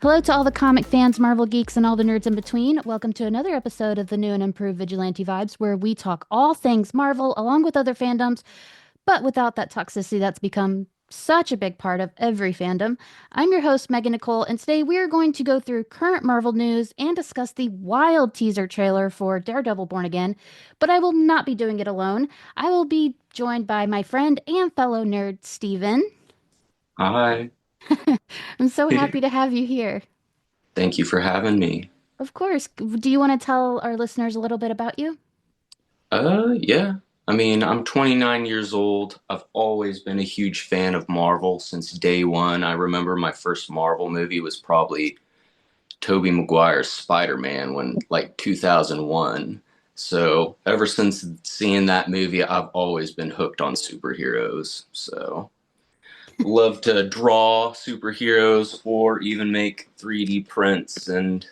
Hello to all the comic fans, Marvel geeks, and all the nerds in between. Welcome to another episode of the new and improved Vigilante Vibes, where we talk all things Marvel along with other fandoms, but without that toxicity that's become such a big part of every fandom. I'm your host, Megan Nicole, and today we are going to go through current Marvel news and discuss the wild teaser trailer for Daredevil Born Again. But I will not be doing it alone. I will be joined by my friend and fellow nerd, Steven. Hi. I'm so happy to have you here. Thank you for having me. Of course. Do you want to tell our listeners a little bit about you? Yeah. I'm 29 years old. I've always been a huge fan of Marvel since day one. I remember my first Marvel movie was probably Tobey Maguire's Spider-Man when like 2001. So ever since seeing that movie, I've always been hooked on superheroes. So love to draw superheroes or even make 3D prints and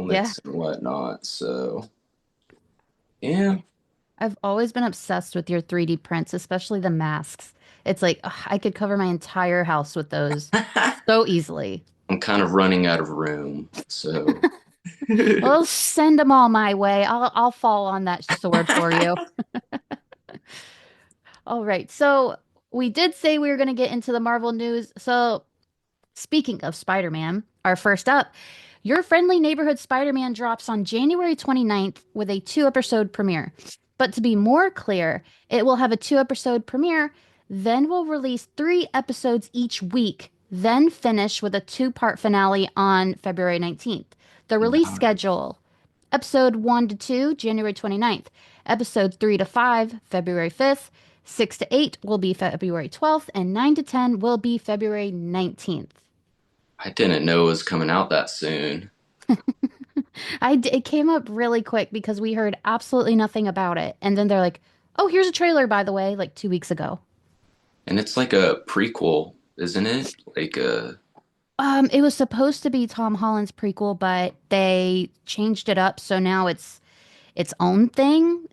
Yeah, helmets and whatnot. So yeah. I've always been obsessed with your 3D prints, especially the masks. It's like ugh, I could cover my entire house with those so easily. I'm kind of running out of room. So, Well, send them all my way. I'll fall on that sword for you. All right. So we did say we were going to get into the Marvel news. So speaking of Spider-Man, our first up, Your Friendly Neighborhood Spider-Man drops on January 29th with a two-episode premiere. But to be more clear, it will have a two-episode premiere, then will release three episodes each week, then finish with a two-part finale on February 19th. The release schedule: Episode 1 to 2, January 29th. Episode 3 to 5, February 5th. 6 to 8 will be February 12th, and 9 to 10 will be February 19th. I didn't know it was coming out that soon. It came up really quick because we heard absolutely nothing about it. And then they're like, oh, here's a trailer, by the way, like 2 weeks ago. And it's like a prequel, isn't it? Like a It was supposed to be Tom Holland's prequel, but they changed it up, so now it's its own thing.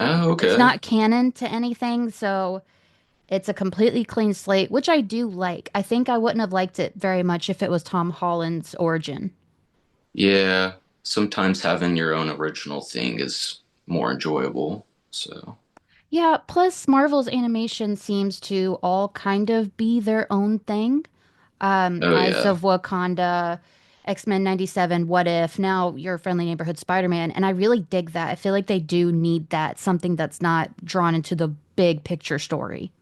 Oh, It's okay. not canon to anything, so it's a completely clean slate, which I do like. I think I wouldn't have liked it very much if it was Tom Holland's origin. Yeah. Sometimes having your own original thing is more enjoyable. So, Yeah, plus Marvel's animation seems to all kind of be their own thing. oh Eyes yeah. of Wakanda, X-Men 97, What If, now Your Friendly Neighborhood Spider-Man, and I really dig that. I feel like they do need that, something that's not drawn into the big picture story.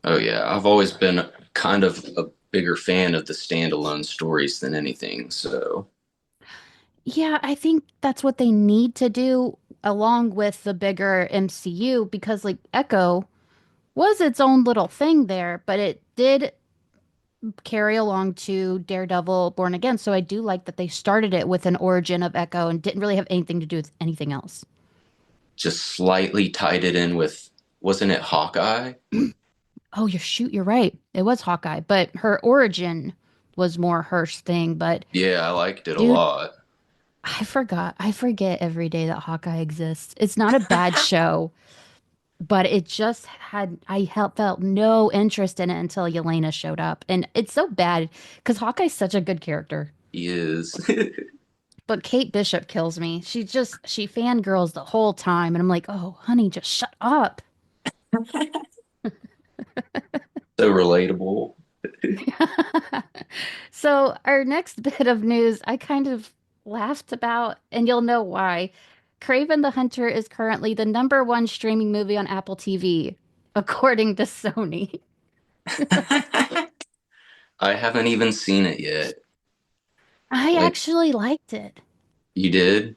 Oh yeah. I've always been kind of a bigger fan of the standalone stories than anything. So, Yeah, I think that's what they need to do along with the bigger MCU because like Echo was its own little thing there, but it did carry along to Daredevil Born Again. So I do like that they started it with an origin of Echo and didn't really have anything to do with anything else. just slightly tied it in with, wasn't it Hawkeye? Oh, you're right. It was Hawkeye, but her origin was more her thing. But Yeah, I liked it a dude, lot. I forgot. I forget every day that Hawkeye exists. It's not a bad show, but it just had felt no interest in it until Yelena showed up. And it's so bad because Hawkeye's such a good character. He is. But Kate Bishop kills me. She fangirls the whole time, and I'm like, oh, honey, just shut up. So relatable. So our next bit of news, I kind of laughed about, and you'll know why. Kraven the Hunter is currently the number one streaming movie on Apple TV, according to Sony. I haven't even seen it yet. I Like, actually liked it. you did?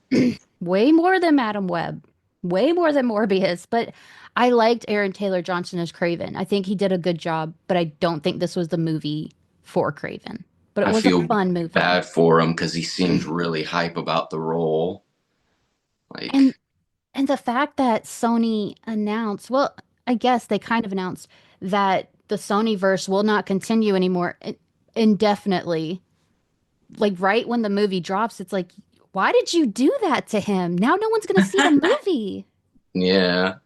Way more than Madam Web, way more than Morbius, but I liked Aaron Taylor Johnson as Kraven. I think he did a good job, but I don't think this was the movie for Kraven. But it I was a feel fun movie. bad for him because he seemed really hype about the role. And Like, and the fact that Sony announced, well, I guess they kind of announced that the Sonyverse will not continue anymore indefinitely. Like right when the movie drops, it's like, why did you do that to him? Now no one's going to see the movie. yeah,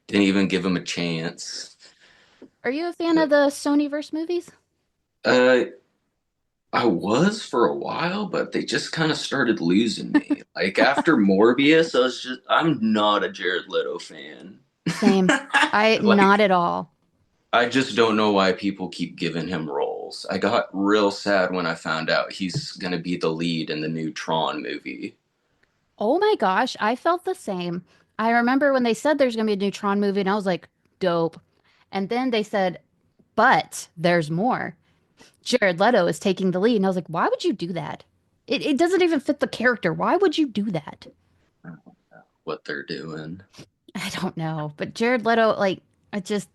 didn't even give him a chance. Are you a fan of But, the Sonyverse movies? uh, I was for a while, but they just kind of started losing me. Like after Morbius, I'm not a Jared Leto fan. Same. I not Like, at all. I just don't know why people keep giving him roles. I got real sad when I found out he's gonna be the lead in the new Tron movie. Oh my gosh, I felt the same. I remember when they said there's gonna be a new Tron movie, and I was like, dope. And then they said, but there's more. Jared Leto is taking the lead, and I was like, why would you do that? It doesn't even fit the character. Why would you do that? What they're doing. I don't know. But Jared Leto, like, I just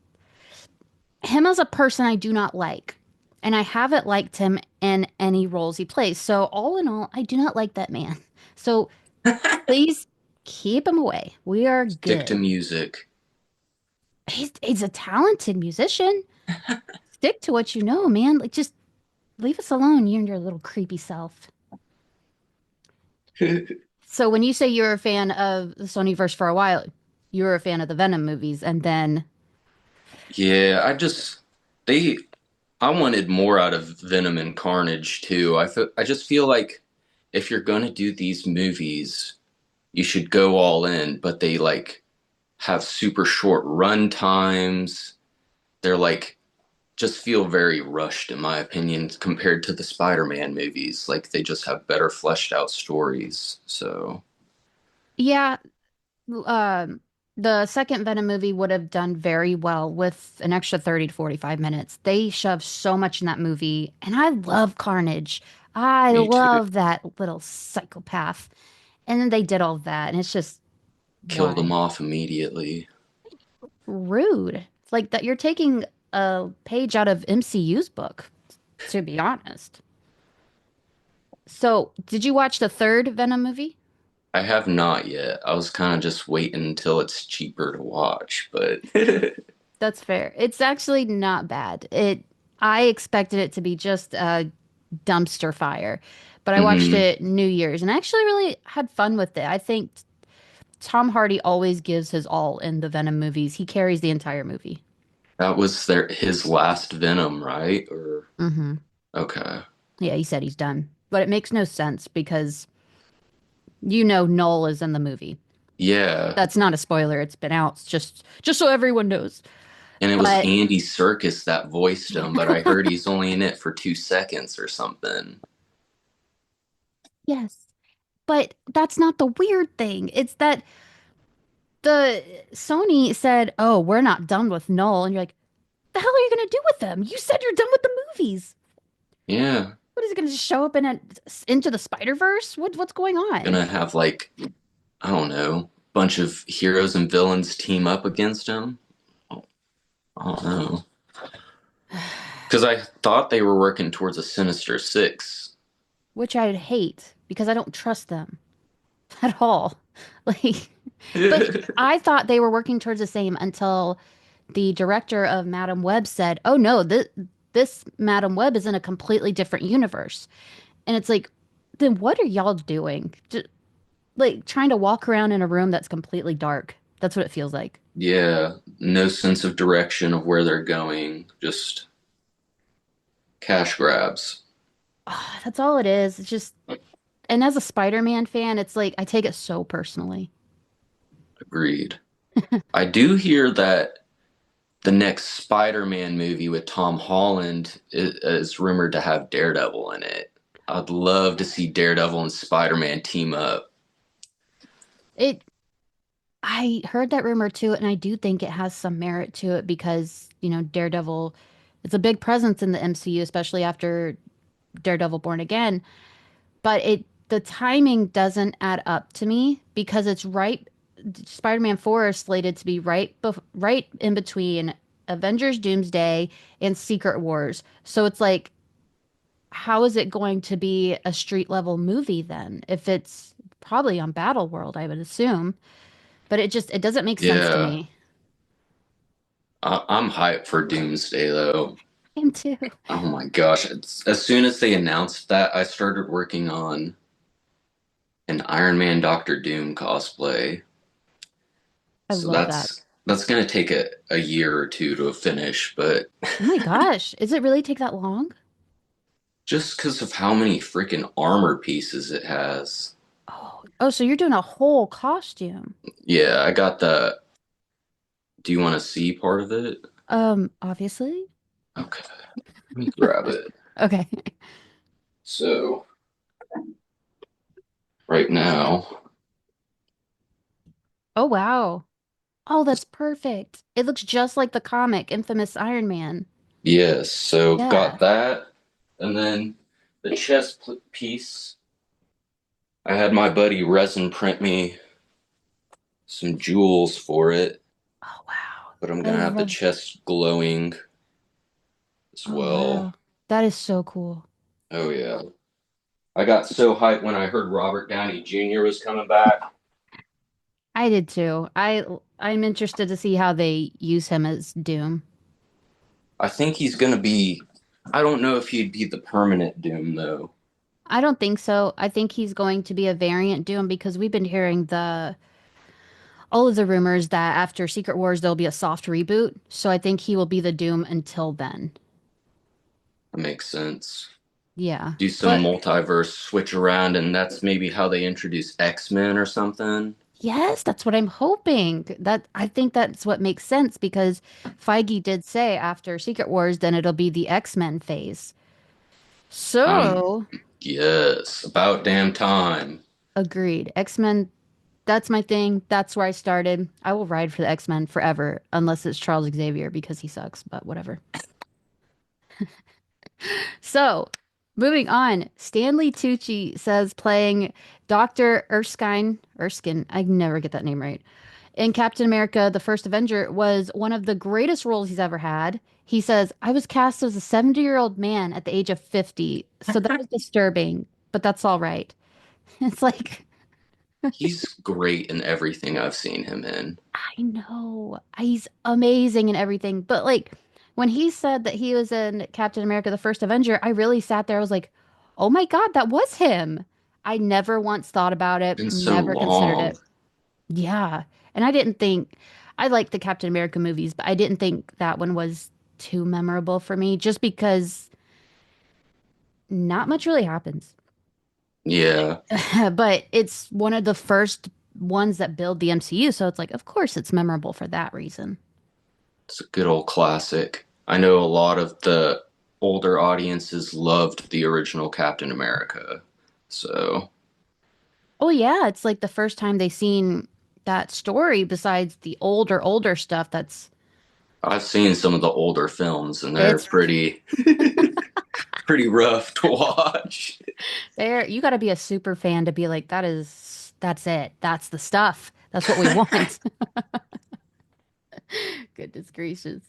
him as a person I do not like. And I haven't liked him in any roles he plays. So all in all, I do not like that man. So please keep him away. We are Stick to good. music. He's a talented musician. Stick to what you know, man. Like just leave us alone, you and your little creepy self. So when you say you're a fan of the Sonyverse for a while, you were a fan of the Venom movies, and then Yeah, they I wanted more out of Venom and Carnage too. I just feel like if you're gonna do these movies, you should go all in, but they like have super short run times. They're like just feel very rushed in my opinion compared to the Spider-Man movies. Like they just have better fleshed out stories. So, yeah, um, the second Venom movie would have done very well with an extra 30 to 45 minutes. They shoved so much in that movie, and I love Carnage. I me too. love that little psychopath. And then they did all that, and it's just Killed them why? off immediately. Rude. It's like that you're taking a page out of MCU's book, to be honest. So, did you watch the third Venom movie? I have not yet. I was kind of just waiting until it's cheaper to watch, but That's fair. It's actually not bad. I expected it to be just a dumpster fire, but I watched hmm it New Year's and I actually really had fun with it. I think Tom Hardy always gives his all in the Venom movies. He carries the entire movie. that was his last Venom, right? Or Hmm. okay. Yeah, he said he's done, but it makes no sense because you know Noel is in the movie. Yeah. That's not a spoiler. It's been out. It's just so everyone knows. And it was But Andy Serkis that voiced him, but I heard he's only in it for 2 seconds or something. yes, but that's not the weird thing. It's that the Sony said, "Oh, we're not done with Null," and you're like, "The hell are you gonna do with them? You said you're done with the movies. Yeah. What is it gonna just show up in Into the Spider-Verse? What's going on?" Gonna have like, I don't know, bunch of heroes and villains team up against him. I don't know. Because I thought they were working towards a Sinister Six. Which I'd hate because I don't trust them at all. Like, but I thought they were working towards the same until the director of Madam Web said, "Oh no, this Madam Web is in a completely different universe." And it's like, then what are y'all doing? Just, like trying to walk around in a room that's completely dark. That's what it feels like. Yeah, no sense of direction of where they're going, just cash grabs. Ah, that's all it is. It's just, and as a Spider-Man fan, it's like I take it so personally. Agreed. I do hear that the next Spider-Man movie with Tom Holland is rumored to have Daredevil in it. I'd love to see Daredevil and Spider-Man team up. It, I heard that rumor too, and I do think it has some merit to it because, Daredevil is a big presence in the MCU, especially after Daredevil Born Again. But the timing doesn't add up to me because it's right. Spider-Man 4 is slated to be right in between Avengers Doomsday and Secret Wars. So it's like, how is it going to be a street level movie then? If it's probably on Battle World, I would assume. But it doesn't make sense to Yeah, me. I'm hyped for Doomsday though. Him too. Oh my gosh. As soon as they announced that, I started working on an Iron Man Doctor Doom cosplay. I So love that. that's gonna take a year or two to finish, but Oh my gosh. Does it really take that long? Just because of how many freaking armor pieces it has. Oh, so you're doing a whole costume. Yeah, I got the. Do you want to see part of it? Obviously. Okay, let me grab it. Okay. So, right now, Oh, wow. Oh, that's perfect. It looks just like the comic, Infamous Iron Man. yes, so Yeah. got that. And then the piece, I had my buddy resin print me some jewels for it, Oh, wow. but I'm I gonna have the love. chest glowing as Oh, well. wow. That is so cool. Oh, yeah. I got so hyped when I heard Robert Downey Jr. was coming back. I did too. I'm interested to see how they use him as Doom. I think he's gonna be. I don't know if he'd be the permanent Doom though. I don't think so. I think he's going to be a variant Doom because we've been hearing the all of the rumors that after Secret Wars there'll be a soft reboot. So I think he will be the Doom until then. That makes sense. Yeah. Do some But multiverse switch around, and that's maybe how they introduce X-Men or something. yes, that's what I'm hoping. That I think that's what makes sense because Feige did say after Secret Wars then it'll be the X-Men phase. Um, So, yes, about damn time. agreed. X-Men, that's my thing. That's where I started. I will ride for the X-Men forever unless it's Charles Xavier because he sucks, but whatever. So, moving on, Stanley Tucci says playing Dr. Erskine, I never get that name right, in Captain America, the First Avenger was one of the greatest roles he's ever had. He says, I was cast as a 70-year-old man at the age of 50. So that was disturbing, but that's all right. It's like, He's great in everything I've seen him in. I know he's amazing and everything, but like when he said that he was in Captain America, the First Avenger, I really sat there. I was like, oh my God, that was him. I never once thought about it, Been so never considered long. it. Yeah. And I didn't think I liked the Captain America movies, but I didn't think that one was too memorable for me just because not much really happens. Yeah, But it's one of the first ones that build the MCU, so it's like, of course it's memorable for that reason. it's a good old classic. I know a lot of the older audiences loved the original Captain America. So Oh yeah, it's like the first time they seen that story besides the older stuff that's I've seen some of the older films and they're it's pretty rough to watch. there. You got to be a super fan to be like, that's it. That's the stuff. That's what we want. Goodness gracious.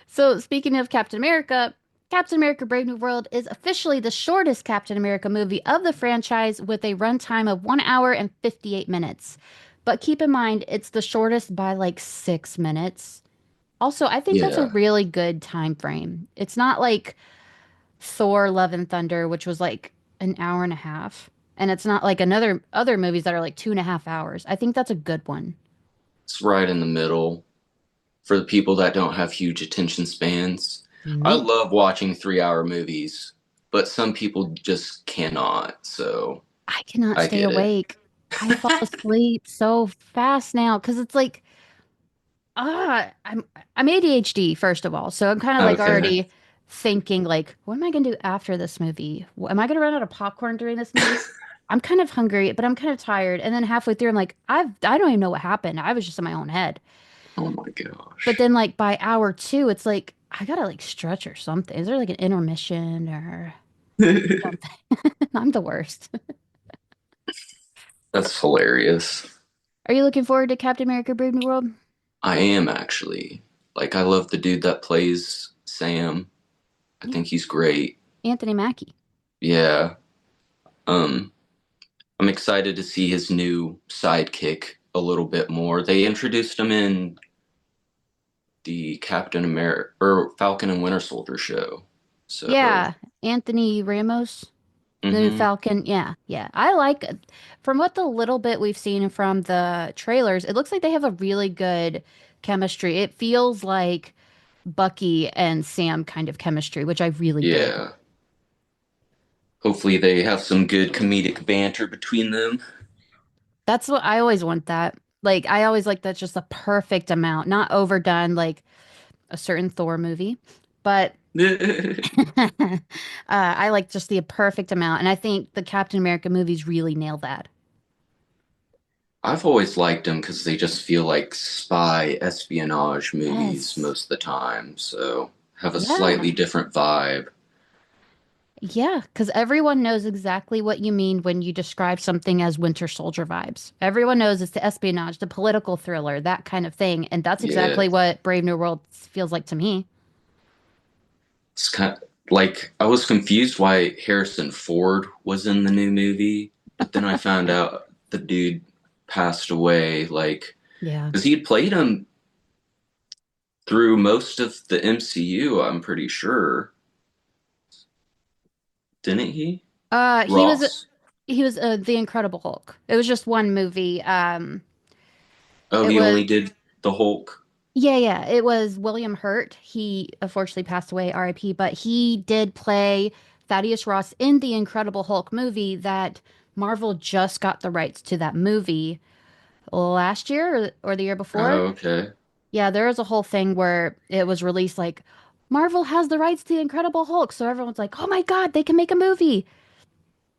So, speaking of Captain America Brave New World is officially the shortest Captain America movie of the franchise with a runtime of 1 hour and 58 minutes. But keep in mind, it's the shortest by like 6 minutes. Also, I think that's a Yeah, really good time frame. It's not like Thor Love and Thunder, which was like an hour and a half. And it's not like another other movies that are like 2.5 hours. I think that's a good one. it's right in the middle for the people that don't have huge attention spans. I Me love watching 3 hour movies, but some people just cannot. So I cannot I stay get it. awake. I fall asleep so fast now because it's like I'm ADHD first of all, so I'm kind of like Okay. already thinking like, what am I gonna do after this movie? Am I gonna run out of popcorn during this movie? I'm kind of hungry, but I'm kind of tired. And then halfway through, I'm like, I don't even know what happened. I was just in my own head. Oh my But gosh. then like by hour two, it's like I gotta like stretch or something. Is there like an intermission or something? I'm the worst. That's hilarious. Are you looking forward to Captain America: Brave New World? I am actually. Like, I love the dude that plays Sam. I Yeah, think he's great. Anthony Mackie. Yeah. Um, I'm excited to see his new sidekick a little bit more. They introduced him in the Captain America or Falcon and Winter Soldier show. So, Yeah, Anthony Ramos. The new hmm Falcon. Yeah, yeah. I like from what the little bit we've seen from the trailers, it looks like they have a really good chemistry. It feels like Bucky and Sam kind of chemistry, which I really dig. yeah. Hopefully, they have some good comedic banter between them. That's what I always want that. Like I always like that's just the perfect amount, not overdone like a certain Thor movie, but I like just the perfect amount. And I think the Captain America movies really nail that. I've always liked them because they just feel like spy espionage movies Yes. most of the time, so have a Yeah. slightly different vibe. Yeah, because everyone knows exactly what you mean when you describe something as Winter Soldier vibes. Everyone knows it's the espionage, the political thriller, that kind of thing. And that's Yeah, exactly what Brave New World feels like to me. it's kind of like I was confused why Harrison Ford was in the new movie, but then I found out the dude passed away, like, Yeah. because he had played him through most of the MCU, I'm pretty sure, didn't he? Uh, he was Ross. he was the Incredible Hulk. It was just one movie. Oh, It he was only did the Hulk. yeah. It was William Hurt. He unfortunately passed away, R.I.P. But he did play Thaddeus Ross in the Incredible Hulk movie that Marvel just got the rights to that movie last year or the year before. Oh, okay. Yeah, there was a whole thing where it was released like Marvel has the rights to the Incredible Hulk, so everyone's like, "Oh my God, they can make a movie!"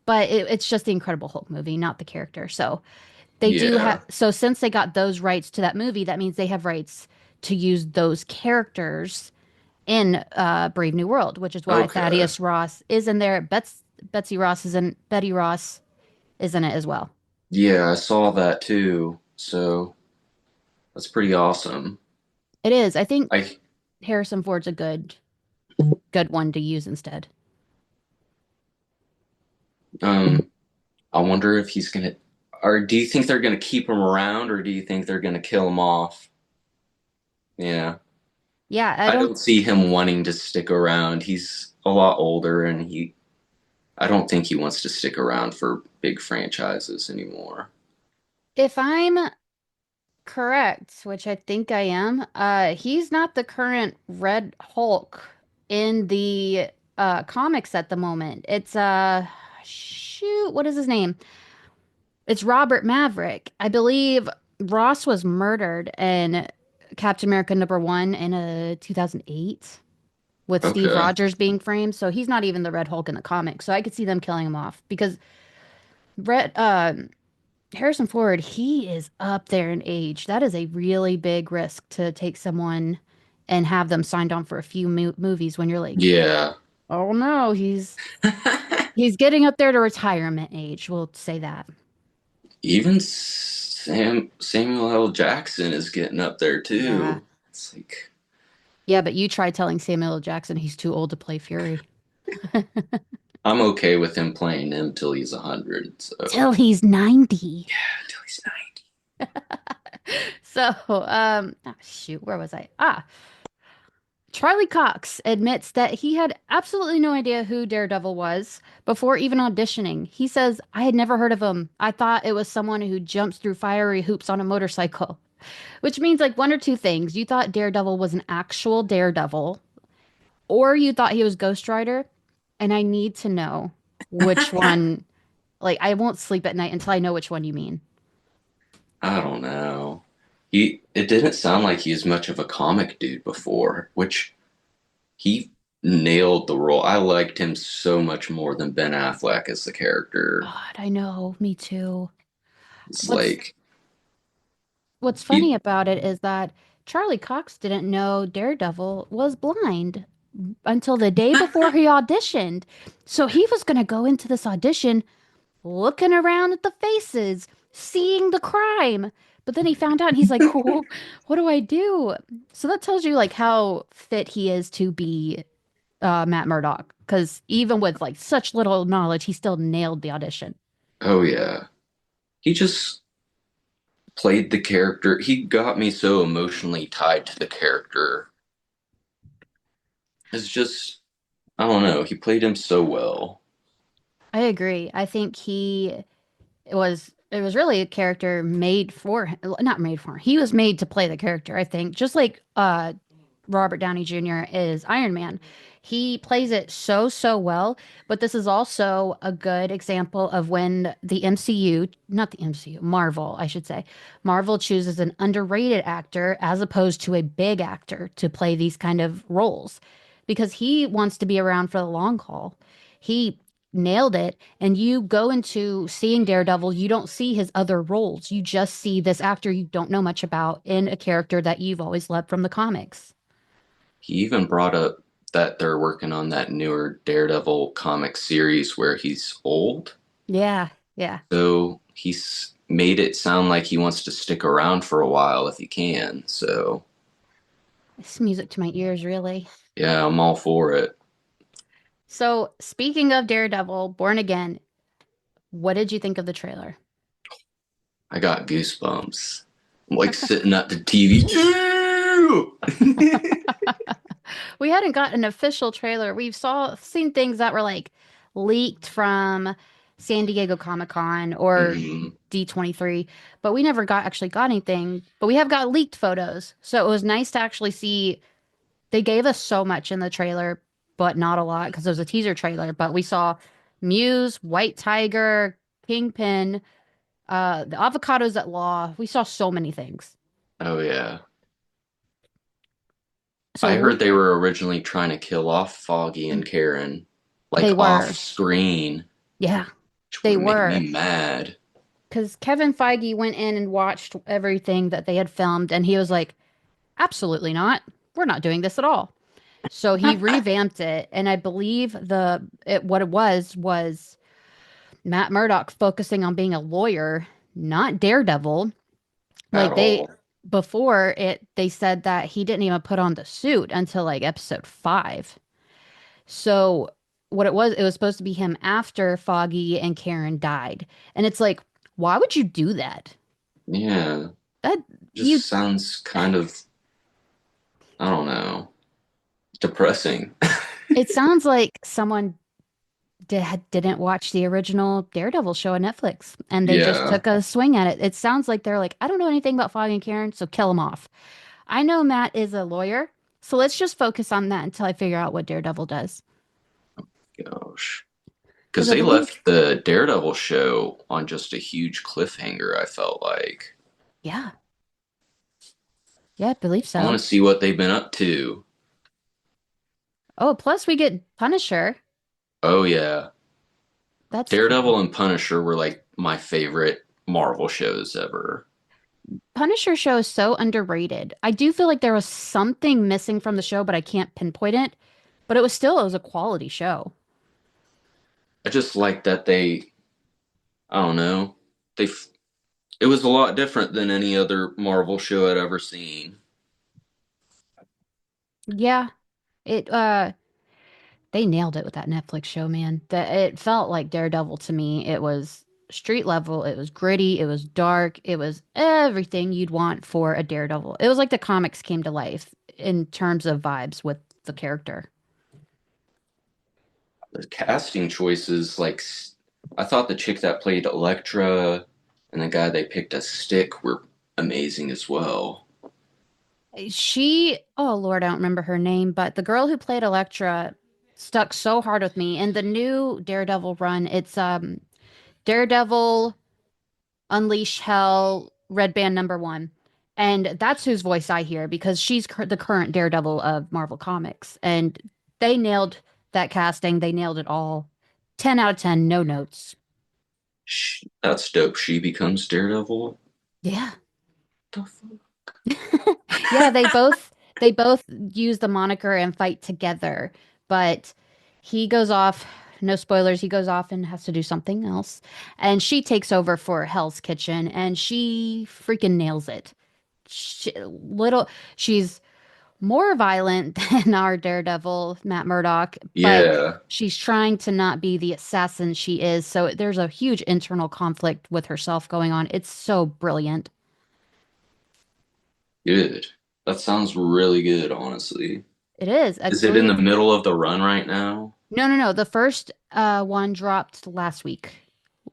But it's just the Incredible Hulk movie, not the character. So they do have. Yeah. So since they got those rights to that movie, that means they have rights to use those characters in Brave New World, which is why Okay. Thaddeus Ross is in there. Betsy Ross is in. Betty Ross is in it as well. Yeah, I saw that too. So that's pretty awesome. It is. I think I Harrison Ford's a good one to use instead. um I wonder if he's gonna or do you think they're gonna keep him around or do you think they're gonna kill him off? Yeah. Yeah, I I don't. don't see him wanting to stick around. He's a lot older and I don't think he wants to stick around for big franchises anymore. If I'm correct, which I think I am, he's not the current Red Hulk in the comics at the moment. It's shoot, what is his name? It's Robert Maverick. I believe Ross was murdered in Captain America #1 in 2008 with Steve Okay. Rogers being framed. So he's not even the Red Hulk in the comics. So I could see them killing him off because Red Harrison Ford, he is up there in age. That is a really big risk to take someone and have them signed on for a few movies when you're like, Yeah. oh no, he's getting up there to retirement age. We'll say that. Even Samuel L. Jackson is getting up there Yeah. too. It's like Yeah, but you try telling Samuel L. Jackson he's too old to play Fury. I'm okay with him playing him till he's 100. So Till he's 90. till he's 90. So, shoot, where was I? Charlie Cox admits that he had absolutely no idea who Daredevil was before even auditioning. He says, I had never heard of him. I thought it was someone who jumps through fiery hoops on a motorcycle, which means like one or two things. You thought Daredevil was an actual Daredevil, or you thought he was Ghost Rider. And I need to know which one. Like, I won't sleep at night until I know which one you mean. I don't know. It didn't sound like he was much of a comic dude before, which he nailed the role. I liked him so much more than Ben Affleck as the character. God, I know, me too. It's What's like What's he funny about it is that Charlie Cox didn't know Daredevil was blind until the day before he auditioned. So he was going to go into this audition looking around at the faces, seeing the crime. But then he found out and he's like, what do I do? So that tells you like how fit he is to be Matt Murdock. Because even with like such little knowledge, he still nailed the audition. oh yeah. He just played the character. He got me so emotionally tied to the character. It's just I don't know. He played him so well. I agree. I think it was really a character made for him, not made for him. He was made to play the character, I think. Just like Robert Downey Jr. is Iron Man. He plays it so, so well, but this is also a good example of when the MCU, not the MCU, Marvel, I should say, Marvel chooses an underrated actor as opposed to a big actor to play these kind of roles because he wants to be around for the long haul. He nailed it. And you go into seeing Daredevil, you don't see his other roles. You just see this actor you don't know much about in a character that you've always loved from the comics. He even brought up that they're working on that newer Daredevil comic series where he's old. Yeah, yeah. So he's made it sound like he wants to stick around for a while if he can. So It's music to my ears, really. yeah, I'm all for it. So, speaking of Daredevil, Born Again, what did you think of the trailer? I got goosebumps. I'm like sitting at the TV. We hadn't got an official trailer. We've seen things that were like leaked from San Diego Comic-Con or Mhm. D23, but we never got anything. But we have got leaked photos. So it was nice to actually see they gave us so much in the trailer, but not a lot because it was a teaser trailer. But we saw Muse, White Tiger, Kingpin, the avocados at law. We saw so many things. Oh yeah. So I heard we they were originally trying to kill off Foggy and Karen, they like off were, screen, yeah, which would they have made were. me mad. Because Kevin Feige went in and watched everything that they had filmed, and he was like, absolutely not. We're not doing this at all. So he revamped it, and I believe what it was Matt Murdock focusing on being a lawyer, not Daredevil. At Like they all. before it, they said that he didn't even put on the suit until like episode 5. So it was supposed to be him after Foggy and Karen died. And it's like, why would you do that? Yeah. That you Just sounds kind of, I don't know, depressing. It sounds like someone didn't watch the original Daredevil show on Netflix and they just Yeah. took a swing at it. It sounds like they're like, I don't know anything about Foggy and Karen, so kill them off. I know Matt is a lawyer, so let's just focus on that until I figure out what Daredevil does. Gosh. Because Because I they believe, left the Daredevil show on just a huge cliffhanger, I felt like. yeah, yeah, I believe I want so. to see what they've been up to. Oh, plus we get Punisher. Oh, yeah. That's Daredevil and Punisher were like my favorite Marvel shows ever. Punisher show is so underrated. I do feel like there was something missing from the show, but I can't pinpoint it. But it was a quality show. I just like that I don't know, they, it was a lot different than any other Marvel show I'd ever seen. Yeah, it they nailed it with that Netflix show, man. That it felt like Daredevil to me. It was street level, it was gritty, it was dark, it was everything you'd want for a Daredevil. It was like the comics came to life in terms of vibes with the character. The casting choices, like, I thought the chick that played Elektra and the guy they picked as Stick were amazing as well. Oh Lord, I don't remember her name, but the girl who played Elektra stuck so hard with me. In the new Daredevil run, it's Daredevil Unleash Hell Red Band #1. And that's whose voice I hear because she's the current Daredevil of Marvel Comics. And they nailed that casting. They nailed it all. 10 out of 10, no notes. That's dope. She becomes Daredevil. Yeah. The fuck? Yeah, they both use the moniker and fight together. But he goes off, no spoilers, he goes off and has to do something else. And she takes over for Hell's Kitchen and she freaking nails it. Little she's more violent than our Daredevil, Matt Murdock, but Yeah, she's trying to not be the assassin she is. So there's a huge internal conflict with herself going on. It's so brilliant. good. That sounds really good, honestly. It is. I Is it in the believe. middle of the run right now? No, no, no. The first one dropped last week,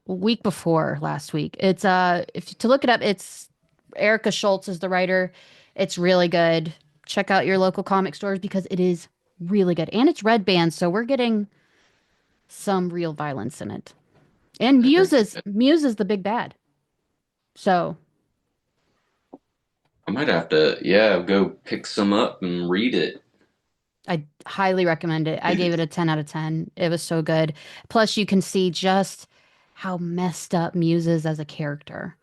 week before last week. It's if to look it up, it's Erica Schultz is the writer. It's really good. check out your local comic stores because it is really good. And it's red band, so we're getting some real violence in it. And Heck, Muse is the big bad. So I might have to, yeah, go pick some up and read it. I highly recommend it. I gave it a 10 out of 10. It was so good. Plus, you can see just how messed up Muse is as a character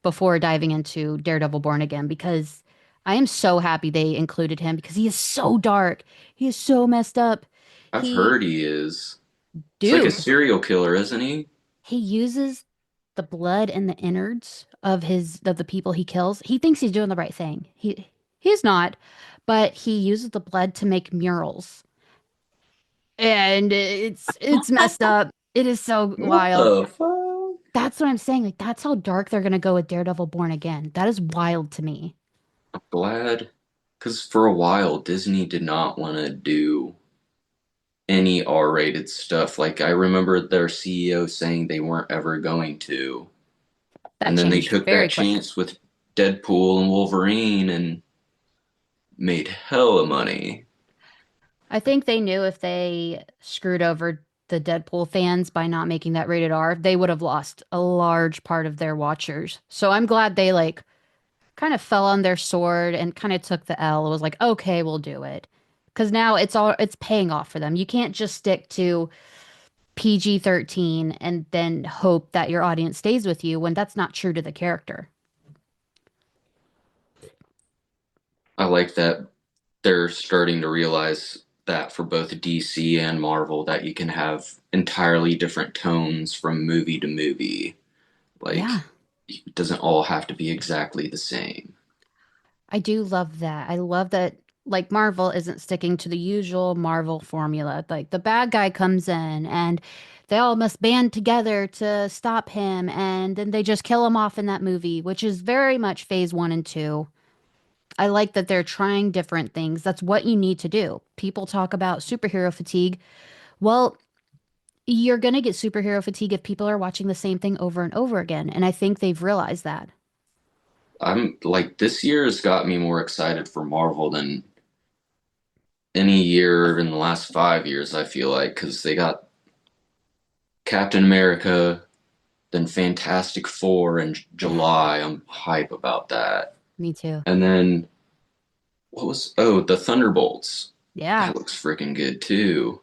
before diving into Daredevil Born Again because I am so happy they included him because he is so dark. He is so messed up. I've He, heard he is. He's like a dude, serial killer, isn't he? he uses the blood and the innards of the people he kills. He thinks he's doing the right thing. He's not, but he uses the blood to make murals. And it's messed up. It is so What wild. the fuck? That's what I'm saying. Like that's how dark they're gonna go with Daredevil Born Again. That is wild to me. I'm glad. Because for a while, Disney did not want to do any R-rated stuff. Like, I remember their CEO saying they weren't ever going to. That And then they changed took very that quick. chance with Deadpool and Wolverine and made hella money. I think they knew if they screwed over the Deadpool fans by not making that rated R, they would have lost a large part of their watchers. So I'm glad they like kind of fell on their sword and kind of took the L. It was like, okay, we'll do it. Because now it's paying off for them. You can't just stick to PG-13 and then hope that your audience stays with you when that's not true to the character. I like that they're starting to realize that for both DC and Marvel that you can have entirely different tones from movie to movie. Yeah, Like, it doesn't all have to be exactly the same. I do love that. I love that like Marvel isn't sticking to the usual Marvel formula. Like the bad guy comes in and they all must band together to stop him and then they just kill him off in that movie, which is very much phase 1 and 2. I like that they're trying different things. That's what you need to do. People talk about superhero fatigue. Well, you're going to get superhero fatigue if people are watching the same thing over and over again. And I think they've realized that. I'm like, this year has got me more excited for Marvel than any year in the last 5 years, I feel like, because they got Captain America, then Fantastic Four in July. I'm hype about that. Me too. And then oh, the Thunderbolts. Yeah. That looks freaking good too.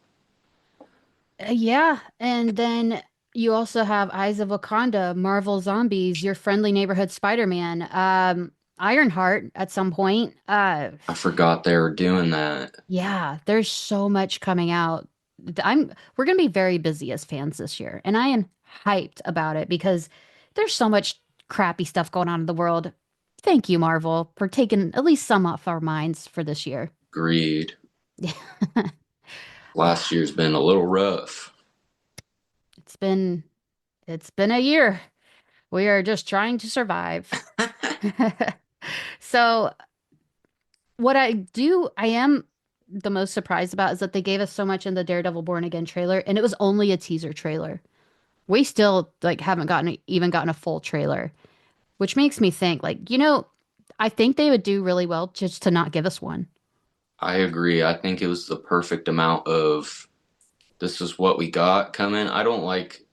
Yeah. And then you also have Eyes of Wakanda, Marvel Zombies, Your Friendly Neighborhood Spider-Man, Ironheart at some point. I forgot they were doing that. Yeah, there's so much coming out. We're gonna be very busy as fans this year, and I am hyped about it because there's so much crappy stuff going on in the world. Thank you, Marvel, for taking at least some off our minds for this year. Agreed. Last year's been a little rough. It's been it's been a year. We are just trying to survive. So I am the most surprised about is that they gave us so much in the Daredevil Born Again trailer, and it was only a teaser trailer. We still like haven't even gotten a full trailer, which makes me think like, I think they would do really well just to not give us one. I agree. I think it was the perfect amount of this is what we got coming. I don't like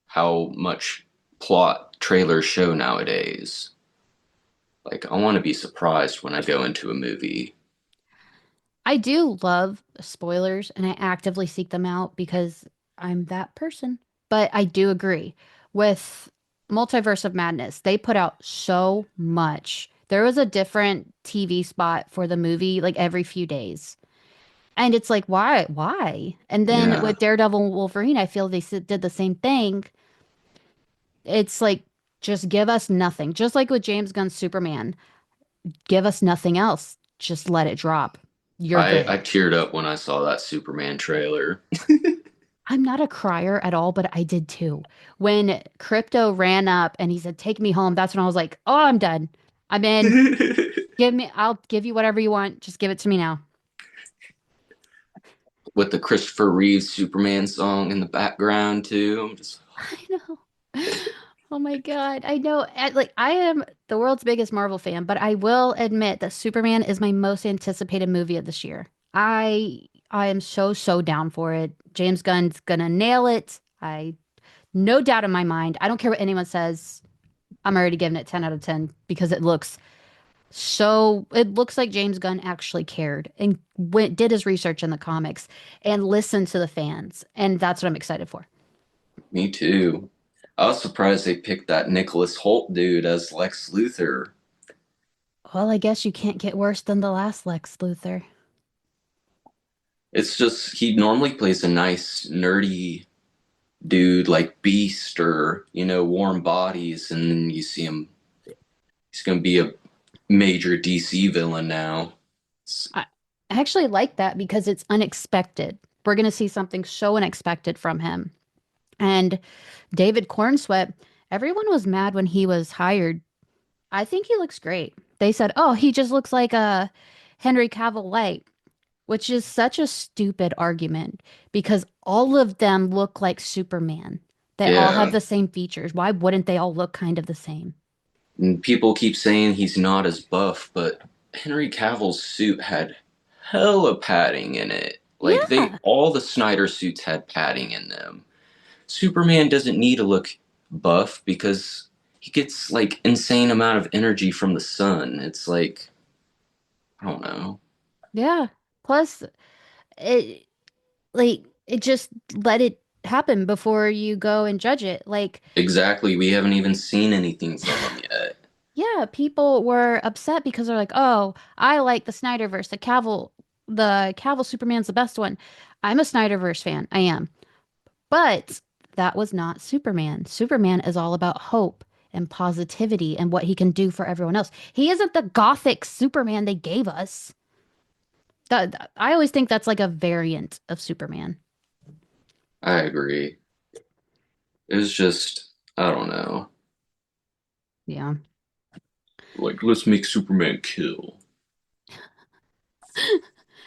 how much plot trailers show nowadays. Like, I want to be surprised when I go into a movie. I do love spoilers and I actively seek them out because I'm that person. But I do agree with Multiverse of Madness. They put out so much. There was a different TV spot for the movie like every few days. And it's like, why? Why? And then Yeah, with Daredevil and Wolverine, I feel did the same thing. It's like, just give us nothing. Just like with James Gunn's Superman, give us nothing else. Just let it drop. You're I good. teared up when I saw that Superman trailer. I'm not a crier at all, but I did too. When Crypto ran up and he said, "Take me home," that's when I was like, "Oh, I'm done. I'm in. I'll give you whatever you want. Just give it to me now." With the Christopher Reeve Superman song in the background too. I'm just I know. Oh my God. I know. Like, I am the world's biggest Marvel fan, but I will admit that Superman is my most anticipated movie of this year. I am so down for it. James Gunn's gonna nail it. I no doubt in my mind. I don't care what anyone says. I'm already giving it 10 out of 10 because it looks like James Gunn actually cared and did his research in the comics and listened to the fans. And that's what I'm excited for. Me too. I was surprised they picked that Nicholas Holt dude as Lex Luthor. Well, I guess you can't get worse than the last Lex Luthor. It's just he normally plays a nice nerdy dude like Beast or Warm Bodies, and then you see him. He's gonna be a major DC villain now. I actually like that because it's unexpected. We're going to see something so unexpected from him. And David Cornsweet, everyone was mad when he was hired. I think he looks great. They said, "Oh, he just looks like a Henry Cavill light," which is such a stupid argument because all of them look like Superman. They all have Yeah, the same features. Why wouldn't they all look kind of the same? and people keep saying he's not as buff, but Henry Cavill's suit had hella padding in it. Like Yeah. all the Snyder suits had padding in them. Superman doesn't need to look buff because he gets like insane amount of energy from the sun. It's like I don't know. Yeah. Plus, it it just let it happen before you go and judge it. Like, Exactly. We haven't even seen anything from him yet. yeah, people were upset because they're like, "Oh, I like the Snyderverse. The Cavill Superman's the best one." I'm a Snyderverse fan. I am. But that was not Superman. Superman is all about hope and positivity and what he can do for everyone else. He isn't the gothic Superman they gave us. I always think that's like a variant of Superman. I agree. It was just I don't know. Yeah. Like let's make Superman kill.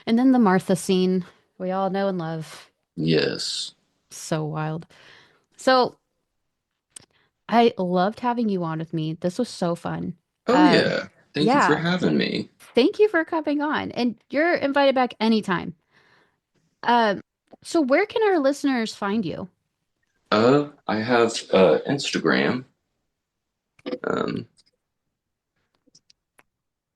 And then the Martha scene we all know and love. Yes. So wild. So I loved having you on with me. This was so fun. Oh Uh, yeah. Thank you for yeah. having me. Thank you for coming on. And you're invited back anytime. Um, so where can our listeners find you? I have Instagram. Um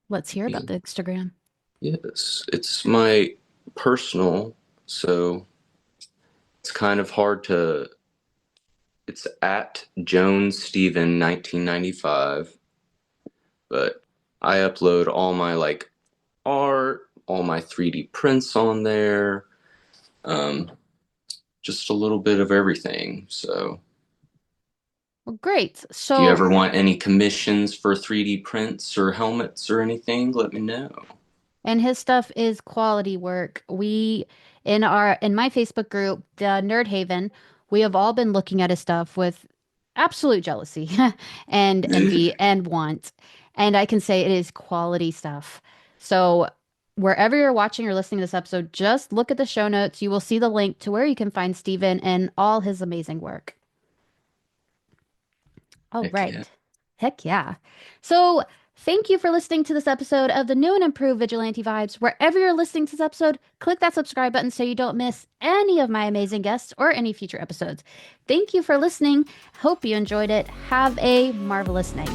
Let's hear about the Instagram. yes, it's my personal, so it's kind of hard to it's at Jones Stephen 1995, but I upload all my like art, all my 3D prints on there, um, just a little bit of everything. So Well, great. if you So, ever want any commissions for 3D prints or helmets or anything, let me know. and his stuff is quality work. We in my Facebook group, the Nerd Haven, we have all been looking at his stuff with absolute jealousy and envy and want. And I can say it is quality stuff. So wherever you're watching or listening to this episode, just look at the show notes. You will see the link to where you can find Steven and all his amazing work. All Heck yeah. right. Heck yeah. So, thank you for listening to this episode of the new and improved Vigilante Vibes. Wherever you're listening to this episode, click that subscribe button so you don't miss any of my amazing guests or any future episodes. Thank you for listening. Hope you enjoyed it. Have a marvelous night.